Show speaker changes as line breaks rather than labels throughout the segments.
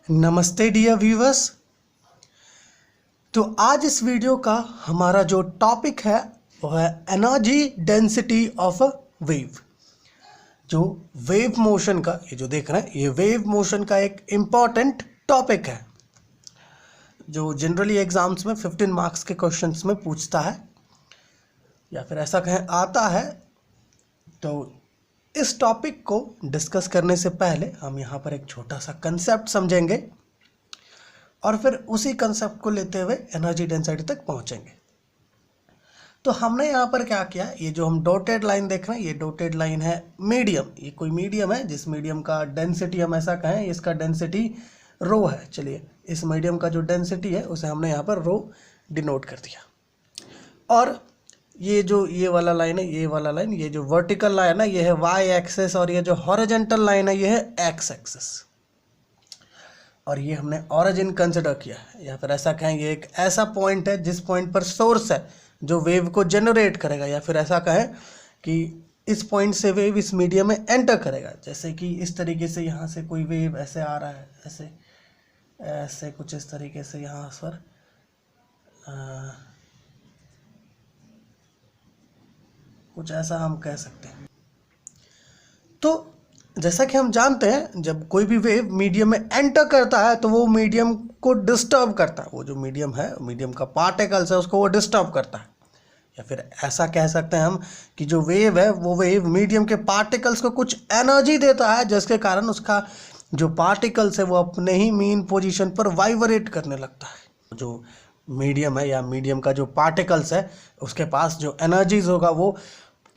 नमस्ते dear viewers. तो आज इस वीडियो का हमारा जो टॉपिक है वो है energy density of a wave. जो वेव मोशन का ये जो देख रहे हैं ये वेव मोशन का एक इम्पॉर्टेंट टॉपिक है जो जनरली एग्जाम्स में 15 मार्क्स के क्वेश्चंस में पूछता है या फिर ऐसा कहें आता है। तो इस टॉपिक को डिस्कस करने से पहले हम यहाँ पर एक छोटा सा कंसेप्ट समझेंगे और फिर उसी कंसेप्ट को लेते हुए एनर्जी डेंसिटी तक पहुँचेंगे। तो हमने यहाँ पर क्या किया, ये जो हम डॉटेड लाइन देख रहे हैं ये डॉटेड लाइन है मीडियम। ये कोई मीडियम है जिस मीडियम का डेंसिटी हम ऐसा कहें इसका डेंसिटी रो है। चलिए इस मीडियम का जो डेंसिटी है उसे हमने यहाँ पर रो डिनोट कर दिया। और ये जो ये वाला लाइन है ये वाला लाइन, ये जो वर्टिकल लाइन है ये है वाई एक्सेस और ये जो हॉरिजॉन्टल लाइन है ये है एक्स एक्सेस। और ये हमने ओरिजिन कंसिडर किया है या फिर ऐसा कहें ये एक ऐसा पॉइंट है जिस पॉइंट पर सोर्स है जो वेव को जनरेट करेगा, या फिर ऐसा कहें कि इस पॉइंट से वेव इस मीडियम में एंटर करेगा। जैसे कि इस तरीके से यहाँ से कोई वेव ऐसे आ रहा है, ऐसे ऐसे कुछ इस तरीके से यहाँ पर कुछ ऐसा हम कह सकते हैं। तो जैसा कि हम जानते हैं जब कोई भी वेव मीडियम में एंटर करता है तो वो मीडियम को डिस्टर्ब करता है। वो जो मीडियम है, मीडियम का पार्टिकल्स है उसको वो डिस्टर्ब करता है। या फिर ऐसा कह सकते हैं हम कि जो वेव है वो वेव मीडियम के पार्टिकल्स को कुछ एनर्जी देता है जिसके कारण उसका जो पार्टिकल्स है वो अपने ही मीन पोजीशन पर वाइब्रेट करने लगता है। जो मीडियम है या मीडियम का जो पार्टिकल्स है उसके पास जो एनर्जीज होगा वो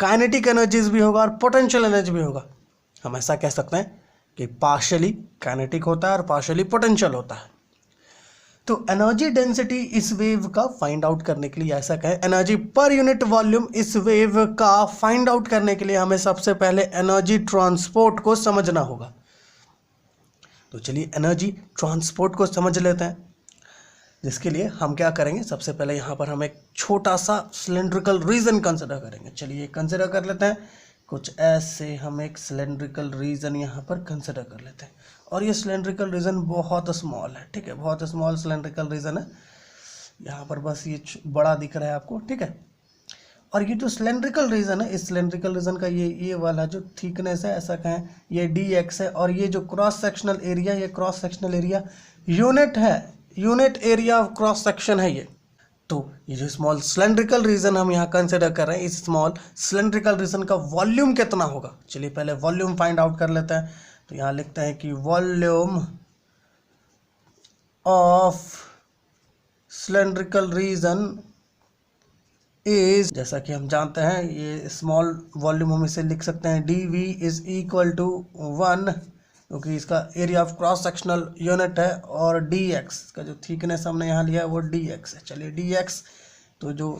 काइनेटिक एनर्जीज भी होगा और पोटेंशियल एनर्जी भी होगा। हम ऐसा कह सकते हैं कि पार्शियली काइनेटिक होता है और पार्शियली पोटेंशियल होता है। तो एनर्जी डेंसिटी इस वेव का फाइंड आउट करने के लिए, ऐसा कहें एनर्जी पर यूनिट वॉल्यूम इस वेव का फाइंड आउट करने के लिए हमें सबसे पहले एनर्जी ट्रांसपोर्ट को समझना होगा। तो चलिए एनर्जी ट्रांसपोर्ट को समझ लेते हैं, जिसके लिए हम क्या करेंगे, सबसे पहले यहाँ पर हम एक छोटा सा सिलेंड्रिकल रीजन कंसिडर करेंगे। चलिए कंसिडर कर लेते हैं कुछ ऐसे, हम एक सिलेंड्रिकल रीजन यहाँ पर कंसिडर कर लेते हैं। और ये सिलेंड्रिकल रीजन बहुत स्मॉल है, ठीक है, बहुत स्मॉल सिलेंड्रिकल रीजन है। यहाँ पर बस ये बड़ा दिख रहा है आपको, ठीक है। और ये जो सिलेंड्रिकल रीजन है, इस सिलेंड्रिकल रीजन का ये वाला जो थिकनेस है ऐसा कहें ये dx है। और ये जो क्रॉस सेक्शनल एरिया, ये क्रॉस सेक्शनल एरिया यूनिट है, unit area of cross section है ये। तो ये जो स्मॉल सिलेंड्रिकल रीजन हम यहाँ कंसिडर कर रहे हैं, इस स्मॉल सिलेंड्रिकल रीजन का वॉल्यूम कितना होगा। चलिए पहले वॉल्यूम फाइंड आउट कर लेते हैं। तो यहाँ लिखते हैं कि volume of cylindrical region is, जैसा कि हम जानते हैं ये स्मॉल वॉल्यूम हम इसे लिख सकते हैं dv इज इक्वल टू 1, क्योंकि इसका area of cross sectional unit है। और dx का जो थिकनेस हमने यहाँ लिया है वो dx है। चलिए dx, तो जो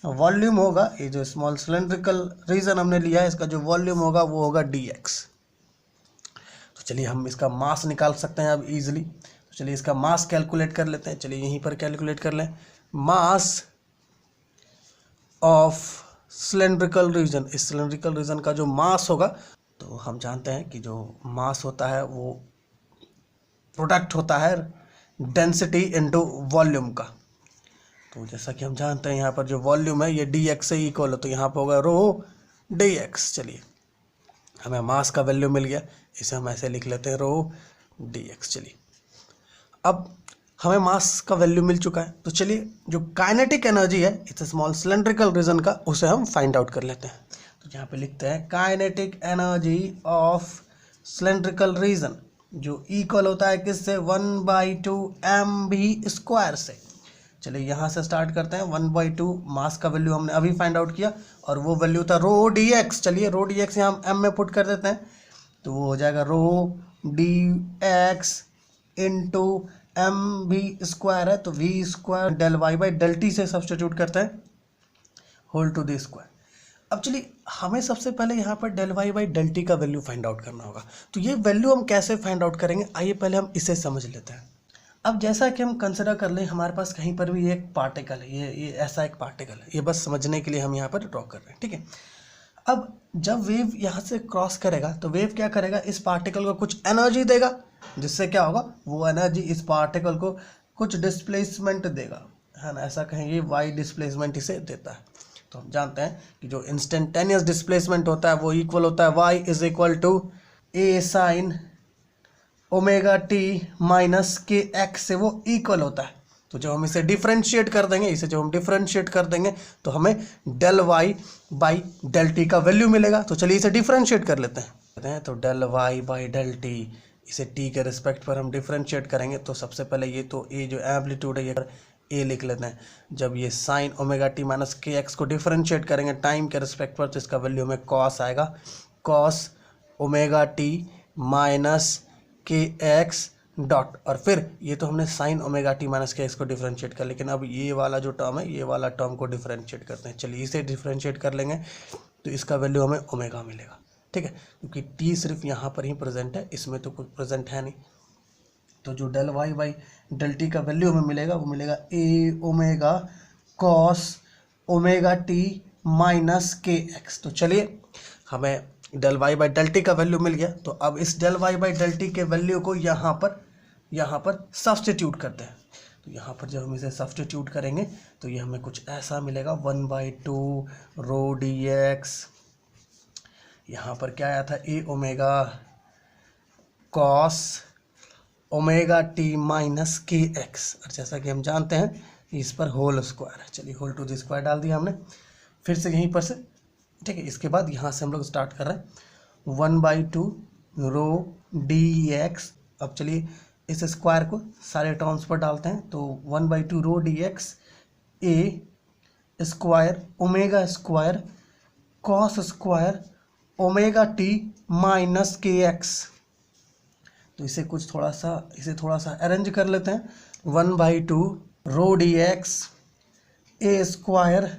वॉल्यूम होगा, ये जो स्मॉल सिलेंड्रिकल रीजन हमने लिया है इसका जो वॉल्यूम होगा वो होगा dx। तो चलिए हम इसका मास निकाल सकते हैं अब इजीली। तो चलिए इसका मास कैलकुलेट कर लेते हैं। चलिए यहीं पर कैलकुलेट कर लें मास ऑफ सिलेंड्रिकल रीजन। इस सिलेंड्रिकल रीजन का जो मास होगा, तो हम जानते हैं कि जो मास होता है वो प्रोडक्ट होता है डेंसिटी इनटू वॉल्यूम का। तो जैसा कि हम जानते हैं यहाँ पर जो वॉल्यूम है ये dx से इक्वल है, तो यहाँ पर होगा रो dx। चलिए हमें मास का वैल्यू मिल गया, इसे हम ऐसे लिख लेते हैं रो dx। चलिए अब हमें मास का वैल्यू मिल चुका है, तो चलिए जो काइनेटिक एनर्जी है इस स्मॉल सिलेंड्रिकल रीजन का उसे हम फाइंड आउट कर लेते हैं। तो यहाँ पे लिखते हैं kinetic energy of cylindrical region, जो इक्वल होता है किससे, 1/2 mv² से। चलिए यहाँ से स्टार्ट करते हैं। 1/2 मास का वैल्यू हमने अभी फाइंड आउट किया और वो वैल्यू था रो dx। चलिए रो dx यहाँ हम m में पुट कर देते हैं, तो वो हो जाएगा रो dx इंटू mv² है, तो v² del y by del t से सब्सटीट्यूट करते हैं होल टू द स्क्वायर। अब चलिए हमें सबसे पहले यहाँ पर del y by del t का वैल्यू फाइंड आउट करना होगा। तो ये वैल्यू हम कैसे फाइंड आउट करेंगे, आइए पहले हम इसे समझ लेते हैं। अब जैसा कि हम कंसिडर कर लें हमारे पास कहीं पर भी एक पार्टिकल है, ये ऐसा एक पार्टिकल है, ये बस समझने के लिए हम यहाँ पर ड्रॉ कर रहे हैं, ठीक है। अब जब वेव यहाँ से क्रॉस करेगा तो वेव क्या करेगा, इस पार्टिकल को कुछ एनर्जी देगा जिससे क्या होगा, वो एनर्जी इस पार्टिकल को कुछ डिस्प्लेसमेंट देगा, है ना, ऐसा कहेंगे वाई डिस्प्लेसमेंट इसे देता है। तो हम जानते हैं कि जो इंस्टेंटेनियस डिस्प्लेसमेंट होता है वो इक्वल होता है y is equal to a sine omega t minus k x से वो इक्वल होता है। तो जब हम इसे डिफरेंशिएट कर देंगे, इसे जब हम डिफरेंशिएट कर देंगे तो हमें del y by del t का वैल्यू मिलेगा। तो चलिए इसे डिफरेंशिएट कर लेते हैं। तो del y by del t, इसे टी के रिस्पेक्ट पर हम डिफरेंशिएट करेंगे। तो सबसे पहले ये तो ए जो एम्पलीट्यूड है ये ए लिख लेते हैं। जब ये sign omega t minus k x को डिफरेंशिएट करेंगे टाइम के रिस्पेक्ट पर, तो इसका वैल्यू हमें कॉस आएगा, cos omega t minus k x dot, और फिर ये तो हमने sign omega t minus k x को डिफरेंशिएट कर, लेकिन अब ये वाला जो टर्म है ये वाला टर्म को डिफरेंशिएट करते हैं। चलिए इसे डिफरेंशिएट कर लेंगे तो इसका वैल्यू हमें ओमेगा मिलेगा, ठीक है, क्योंकि टी सिर्फ यहाँ पर ही प्रेजेंट है, इसमें तो कुछ प्रेजेंट है नहीं। तो जो del y by del t का वैल्यू हमें मिलेगा वो मिलेगा A omega cos omega t minus k x. तो चलिए हमें del y by del t का वैल्यू मिल गया। तो अब इस del y by del t के वैल्यू को यहाँ पर सब्स्टिट्यूट करते हैं। तो यहाँ पर जब हम इसे सब्स्टिट्यूट करेंगे तो ये हमें कुछ ऐसा मिलेगा 1/2 रो डी एक्स, यहाँ पर क्या आया था A omega cos omega t minus k x, और जैसा कि हम जानते हैं इस पर होल स्क्वायर है। चलिए होल टू द स्क्वायर डाल दिया हमने, फिर से यहीं पर से, ठीक है। इसके बाद यहाँ से हम लोग स्टार्ट कर रहे हैं 1/2 रो डी एक्स। अब चलिए इस स्क्वायर को सारे टर्म्स पर डालते हैं। तो 1/2 rho d x a square omega square cos square omega t minus k x. तो इसे थोड़ा सा अरेंज कर लेते हैं। 1/2 rho d x a square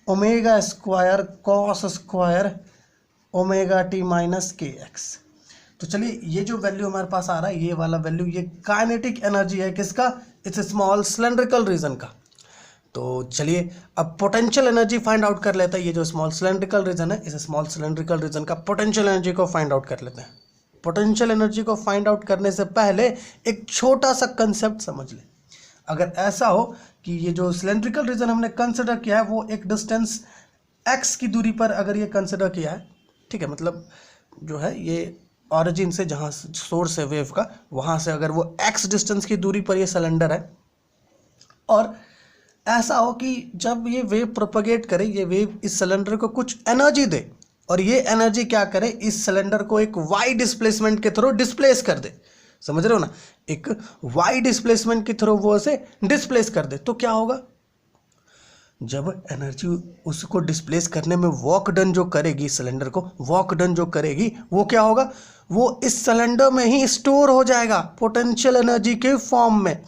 omega square cos square omega t minus k x. तो चलिए ये जो वैल्यू हमारे पास आ रहा है, ये वाला वैल्यू, ये काइनेटिक एनर्जी है किसका, इस स्मॉल सिलेंड्रिकल रीजन का। तो चलिए अब पोटेंशियल एनर्जी फाइंड आउट कर लेते हैं। ये जो स्मॉल सिलेंड्रिकल रीजन है, इस स्मॉल सिलेंड्रिकल रीजन का पोटेंशियल एनर्जी को फाइंड आउट कर लेते हैं। पोटेंशियल एनर्जी को फाइंड आउट करने से पहले एक छोटा सा कंसेप्ट समझ लें। अगर ऐसा हो कि ये जो सिलेंड्रिकल रीजन हमने कंसिडर किया है वो एक डिस्टेंस x की दूरी पर अगर ये कंसिडर किया है, ठीक है, मतलब जो है ये ऑरिजिन से, जहाँ सोर्स है वेव का, वहाँ से अगर वो x डिस्टेंस की दूरी पर ये सिलेंडर है, और ऐसा हो कि जब ये वेव प्रोपगेट करे, ये वेव इस सिलेंडर को कुछ एनर्जी दे, और ये एनर्जी क्या करे, इस सिलेंडर को एक वाई डिस्प्लेसमेंट के थ्रू डिस्प्लेस कर दे। समझ रहे हो ना, एक वाई डिस्प्लेसमेंट के थ्रू वो उसे डिस्प्लेस कर दे। तो क्या होगा, जब एनर्जी उसको डिस्प्लेस करने में वर्क डन जो करेगी, सिलेंडर को वर्क डन जो करेगी, वो क्या होगा, वो इस सिलेंडर में ही स्टोर हो जाएगा पोटेंशियल एनर्जी के फॉर्म में।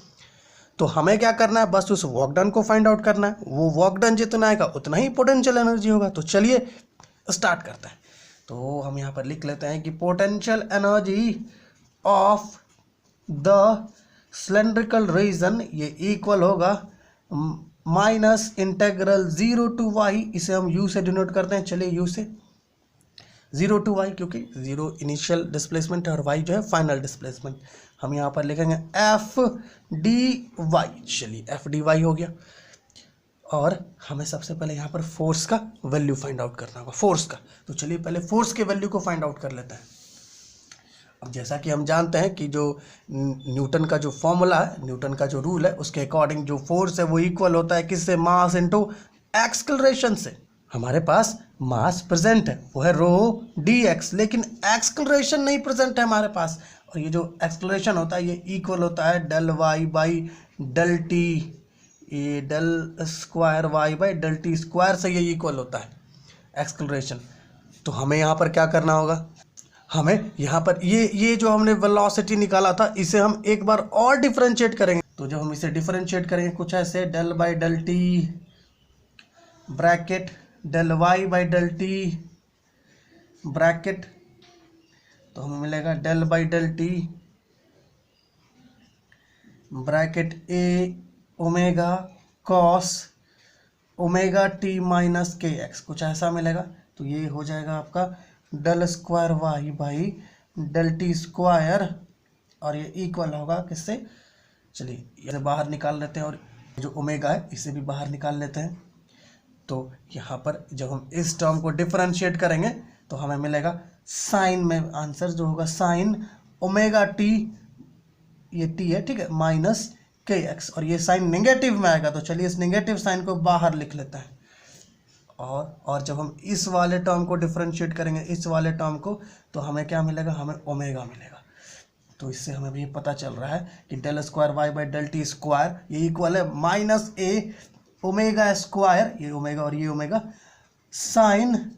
तो हमें क्या करना है, बस उस वर्क डन को फाइंड आउट करना है। वो वर्क डन जितना आएगा उतना ही पोटेंशियल एनर्जी होगा। तो चलिए स्टार्ट करते हैं। तो हम यहाँ पर लिख लेते हैं कि potential energy of the cylindrical region ये इक्वल होगा माइनस इंटेग्रल 0 टू वाई, इसे हम यू से डिनोट करते हैं। चलिए यू से 0 टू वाई, क्योंकि 0 इनिशियल डिस्प्लेसमेंट है और वाई जो है फाइनल डिस्प्लेसमेंट। हम यहाँ पर लिखेंगे एफ डी वाई। चलिए एफ डी वाई हो गया, और हमें सबसे पहले यहाँ पर फोर्स का वैल्यू फाइंड आउट करना होगा, फोर्स का। तो चलिए पहले फोर्स के वैल्यू को फाइंड आउट कर लेते हैं। अब जैसा कि हम जानते हैं कि जो न्यूटन का जो फॉर्मूला है, न्यूटन का जो रूल है, उसके अकॉर्डिंग जो फोर्स है वो इक्वल होता है किससे, मास इनटू एक्सलरेशन से। हमारे पास मास प्रेजेंट है वो है रो डी एक्स, लेकिन एक्सलरेशन नहीं प्रेजेंट है हमारे पास। और ये जो एक्सलरेशन होता है ये इक्वल होता है del y by del t, ये del square y by del t square से ये इक्वल होता है एक्सलरेशन। तो हमें यहाँ पर क्या करना होगा, हमें यहाँ पर ये जो हमने वेलोसिटी निकाला था इसे हम एक बार और डिफरेंशिएट करेंगे। तो जब हम इसे डिफरेंशिएट करेंगे कुछ ऐसे, del by del t bracket del y by del t bracket, तो हमें मिलेगा del by del t bracket a omega cos omega t minus k x, कुछ ऐसा मिलेगा। तो ये हो जाएगा आपका del square y by del t square और ये इक्वल होगा किससे, चलिए इसे बाहर निकाल लेते हैं और जो ओमेगा है इसे भी बाहर निकाल लेते हैं। तो यहाँ पर जब हम इस टर्म को डिफरेंशिएट करेंगे तो हमें मिलेगा साइन में आंसर जो होगा साइन ओमेगा टी, ये टी है ठीक है, माइनस के एक्स, और ये साइन नेगेटिव में आएगा तो चलिए इस नेगेटिव साइन को बाहर लिख लेते हैं। और जब हम इस वाले टर्म को डिफरेंशिएट करेंगे इस वाले टर्म को तो हमें क्या मिलेगा, हमें ओमेगा मिलेगा। तो इससे हमें भी पता चल रहा है कि del square y by del t square ये इक्वल है माइनस ए ओमेगा स्क्वायर, ये ओमेगा और ये omega, sine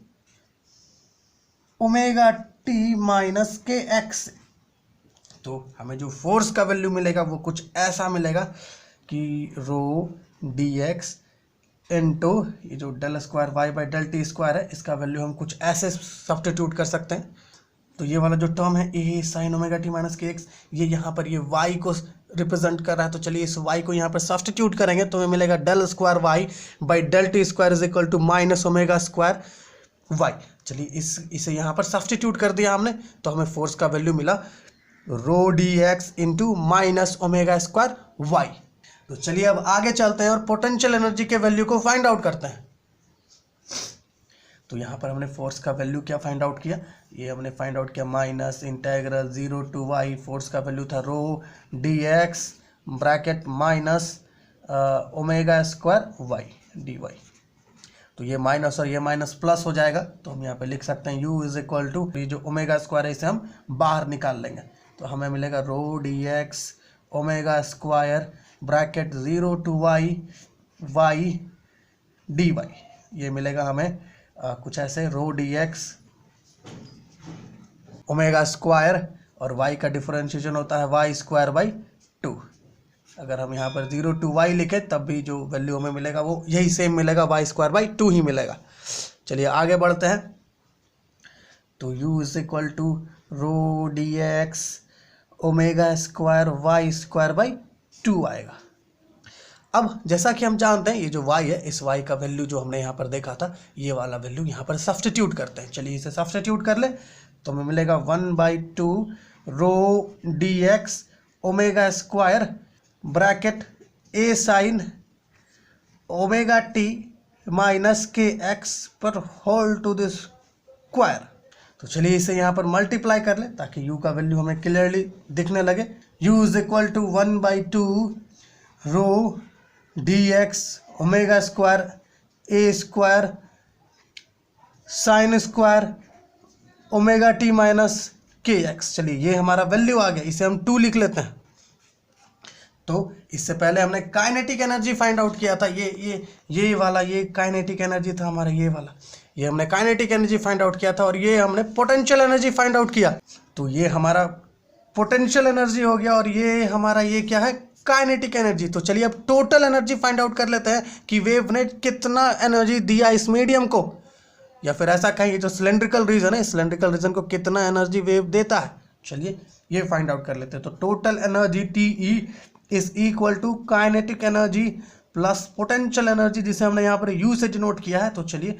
omega t minus k x. तो हमें जो फोर्स का वैल्यू मिलेगा वो कुछ ऐसा मिलेगा कि रो डी एक्स इंटू ये जो del square y by del t square है इसका वैल्यू हम कुछ ऐसे सब्स्टिट्यूट कर सकते हैं। तो ये वाला जो टर्म है ए sine omega t minus k x, ये यहाँ पर ये वाई को रिप्रेजेंट कर रहा है। तो चलिए इस वाई को यहाँ पर सब्स्टिट्यूट करेंगे तो हमें मिलेगा del square y by del t square is equal to minus omega square y. चलिए इसे यहाँ पर सब्स्टिट्यूट कर दिया हमने तो हमें फोर्स का वैल्यू मिला rho d x into minus omega square y. तो चलिए अब आगे चलते हैं और पोटेंशियल एनर्जी के वैल्यू को फाइंड आउट करते हैं। तो यहाँ पर हमने फोर्स का वैल्यू क्या फाइंड आउट किया, ये हमने फाइंड आउट किया minus integral 0 to y, force का वैल्यू था rho d x bracket minus omega square y d y. तो ये माइनस और ये माइनस प्लस हो जाएगा तो हम यहाँ पे लिख सकते हैं u इज इक्वल टू ये जो ओमेगा स्क्वायर है इसे हम बाहर निकाल लेंगे तो हमें मिलेगा rho d x omega square bracket 0 to y y d y, ये मिलेगा हमें कुछ ऐसे rho d x omega square और y का डिफरेंशिएशन होता है वाई स्क्वायर बाई 2। अगर हम यहाँ पर 0 टू वाई लिखे तब भी जो वैल्यू हमें मिलेगा वो यही सेम मिलेगा, वाई स्क्वायर बाई 2 ही मिलेगा। चलिए आगे बढ़ते हैं। तो u is equal to rho d x omega square y square by 2 आएगा। अब जैसा कि हम जानते हैं ये जो y है इस y का वैल्यू जो हमने यहाँ पर देखा था ये वाला वैल्यू यहाँ पर सब्स्टिट्यूट करते हैं। चलिए इसे सब्स्टिट्यूट कर ले तो हमें मिलेगा 1/2 rho d x omega square bracket A sine omega t minus k x पर होल टू द स्क्वायर। तो चलिए इसे यहाँ पर मल्टीप्लाई कर ले ताकि u का वैल्यू हमें क्लियरली दिखने लगे। u is equal to 1/2 rho d x omega square a square sine square omega t minus k x. चलिए ये हमारा वैल्यू आ गया, इसे हम 2 लिख लेते हैं। तो इससे पहले हमने काइनेटिक एनर्जी फाइंड आउट किया था, ये वाला ये काइनेटिक एनर्जी था हमारा, ये वाला ये हमने काइनेटिक एनर्जी फाइंड आउट किया था और ये हमने पोटेंशियल एनर्जी फाइंड आउट किया। तो ये हमारा पोटेंशियल एनर्जी हो गया और ये हमारा ये क्या है, काइनेटिक एनर्जी। तो चलिए अब टोटल एनर्जी फाइंड आउट कर लेते हैं कि वेव ने कितना एनर्जी दिया इस मीडियम को, या फिर ऐसा कहें जो सिलेंड्रिकल रीजन है सिलेंड्रिकल रीजन को कितना एनर्जी वेव देता है। चलिए ये फाइंड आउट कर लेते हैं। तो total energy TE is equal to kinetic energy plus potential energy जिसे हमने यहाँ पर U से डिनोट किया है। तो चलिए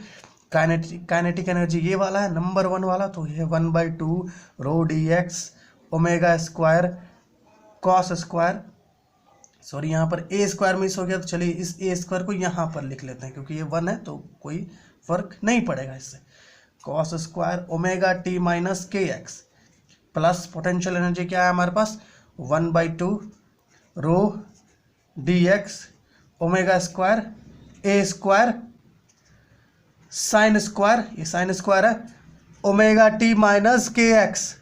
काइनेटिक एनर्जी ये वाला है नंबर 1 वाला, तो ये 1/2 rho d x omega square cos square, sorry यहाँ पर ए स्क्वायर मिस हो गया तो चलिए इस ए स्क्वायर को यहाँ पर लिख लेते हैं क्योंकि ये 1 है तो कोई फर्क नहीं पड़ेगा इससे। Cos square omega t minus k x plus potential energy क्या है हमारे पास 1/2 rho d x omega square a square sine square, ये साइन स्क्वायर है omega t minus k x.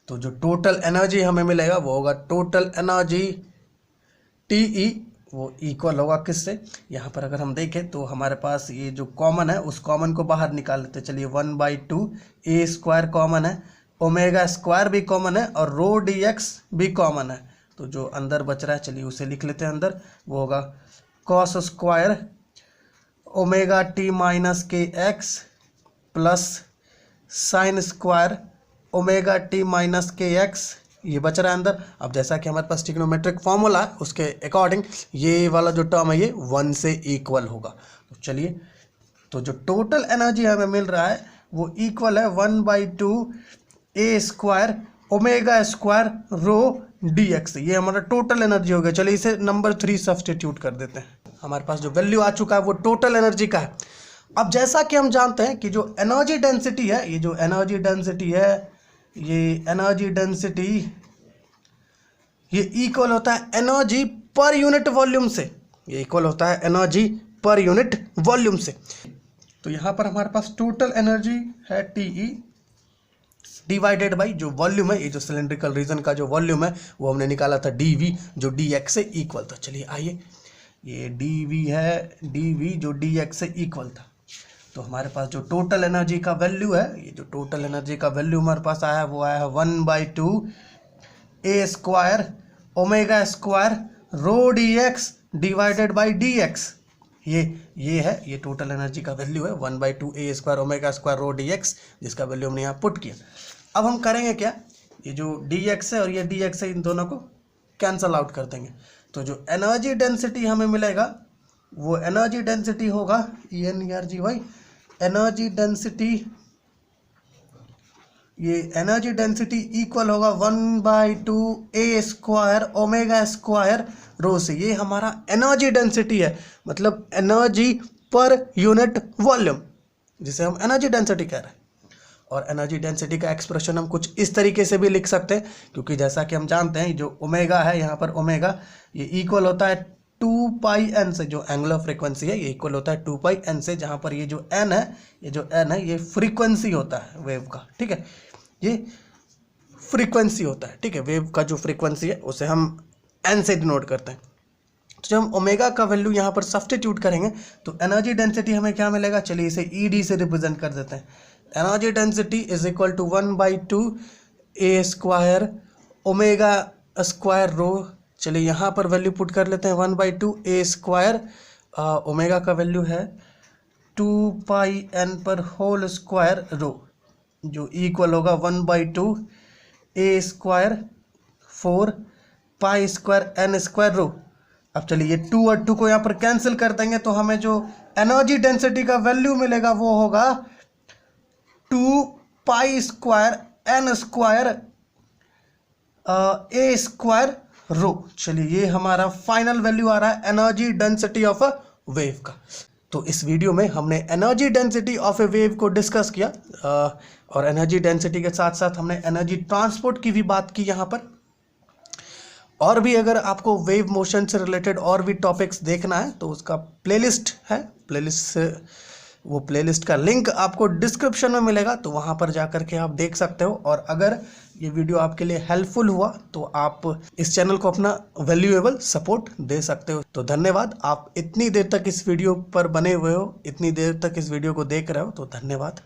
तो जो टोटल एनर्जी हमें मिलेगा वो होगा टोटल एनर्जी TE, वो इक्वल होगा किससे, यहाँ पर अगर हम देखें तो हमारे पास ये जो कॉमन है उस कॉमन को बाहर निकाल लेते हैं। चलिए 1/2 ए स्क्वायर कॉमन है, ओमेगा स्क्वायर भी कॉमन है और रो डी एक्स भी कॉमन है। तो जो अंदर बच रहा है चलिए उसे लिख लेते हैं अंदर, वो होगा cos square omega t minus k x plus sine square omega t minus k x, ये बच रहा है अंदर। अब जैसा कि हमारे पास ट्रिग्नोमेट्रिक फॉर्मूला है उसके अकॉर्डिंग ये वाला जो टर्म है ये 1 से इक्वल होगा। तो चलिए तो जो टोटल एनर्जी हमें मिल रहा है वो इक्वल है 1/2 ए square omega square rho dx, ये हमारा टोटल एनर्जी हो गया। चलिए इसे नंबर 3 सब्स्टिट्यूट कर देते हैं। हमारे पास जो वैल्यू आ चुका है वो टोटल एनर्जी का है। अब जैसा कि हम जानते हैं कि जो एनर्जी डेंसिटी है, ये जो एनर्जी डेंसिटी है, ये एनर्जी डेंसिटी ये इक्वल होता है एनर्जी पर यूनिट वॉल्यूम से। ये इक्वल होता है एनर्जी पर यूनिट वॉल्यूम से। तो यहाँ पर हमारे पास टोटल एनर्जी है TE डिवाइडेड बाई जो वॉल्यूम है, ये जो सिलेंड्रिकल रीजन का जो वॉल्यूम है वो हमने निकाला था dV, जो dx से इक्वल था। चलिए आइए, ये dV है, dV जो dx से इक्वल था। तो हमारे पास जो टोटल एनर्जी का वैल्यू है, ये जो टोटल एनर्जी का वैल्यू हमारे पास आया है वो आया है 1/2 a square omega square rho dx divided by dx। ये है, ये टोटल एनर्जी का वैल्यू है 1/2 a square omega square rho dx, जिसका वैल्यू हमने यहाँ पुट किया। अब हम करेंगे क्या, ये जो dx है और ये dx है, इन दोनों को कैंसल आउट कर देंगे। तो जो एनर्जी डेंसिटी हमें मिलेगा वो एनर्जी डेंसिटी होगा ENERGY, एनर्जी डेंसिटी, ये एनर्जी डेंसिटी इक्वल होगा 1/2 a स्क्वायर ओमेगा स्क्वायर रो से। ये हमारा एनर्जी डेंसिटी है, मतलब एनर्जी पर यूनिट वॉल्यूम, जिसे हम एनर्जी डेंसिटी कह रहे हैं। और एनर्जी डेंसिटी का एक्सप्रेशन हम कुछ इस तरीके से भी लिख सकते हैं, क्योंकि जैसा कि हम जानते हैं जो ओमेगा है, यहाँ पर ओमेगा ये इक्वल होता है 2πn से, जो एंगुलर फ्रीक्वेंसी है ये इक्वल होता है 2πn से, जहाँ पर ये जो n है, ये जो n है ये फ्रीक्वेंसी होता है वेव का, ठीक है, ये फ्रीक्वेंसी होता है, ठीक है, वेव का जो फ्रीक्वेंसी है उसे हम n से डिनोट करते हैं। तो जब हम ओमेगा का वैल्यू यहाँ पर सब्स्टिट्यूट करेंगे तो एनर्जी डेंसिटी हमें क्या मिलेगा, चलिए इसे ED से रिप्रेजेंट कर देते हैं। Energy density is equal to 1/2 a square omega square rho. चलिए यहाँ पर वैल्यू पुट कर लेते हैं 1/2 a स्क्वायर, ओमेगा का वैल्यू है 2πn पर होल स्क्वायर रो, जो इक्वल होगा 1/2 a square 4 pi square n square rho. अब चलिए ये 2 और 2 को यहाँ पर कैंसिल कर देंगे तो हमें जो एनर्जी डेंसिटी का वैल्यू मिलेगा वो होगा 2 pi square n square a square rho. चलिए ये हमारा फाइनल वैल्यू आ रहा है energy density of a wave का। तो इस वीडियो में हमने energy density of a wave को डिस्कस किया, और एनर्जी डेंसिटी के साथ साथ हमने एनर्जी ट्रांसपोर्ट की भी बात की यहाँ पर। और भी अगर आपको वेव मोशन से रिलेटेड और भी टॉपिक्स देखना है तो उसका प्लेलिस्ट है, वो प्लेलिस्ट का लिंक आपको डिस्क्रिप्शन में मिलेगा, तो वहाँ पर जा कर के आप देख सकते हो। और अगर ये वीडियो आपके लिए हेल्पफुल हुआ तो आप इस चैनल को अपना वैल्यूएबल सपोर्ट दे सकते हो। तो धन्यवाद, आप इतनी देर तक इस वीडियो पर बने हुए हो, इतनी देर तक इस वीडियो को देख रहे हो, तो धन्यवाद।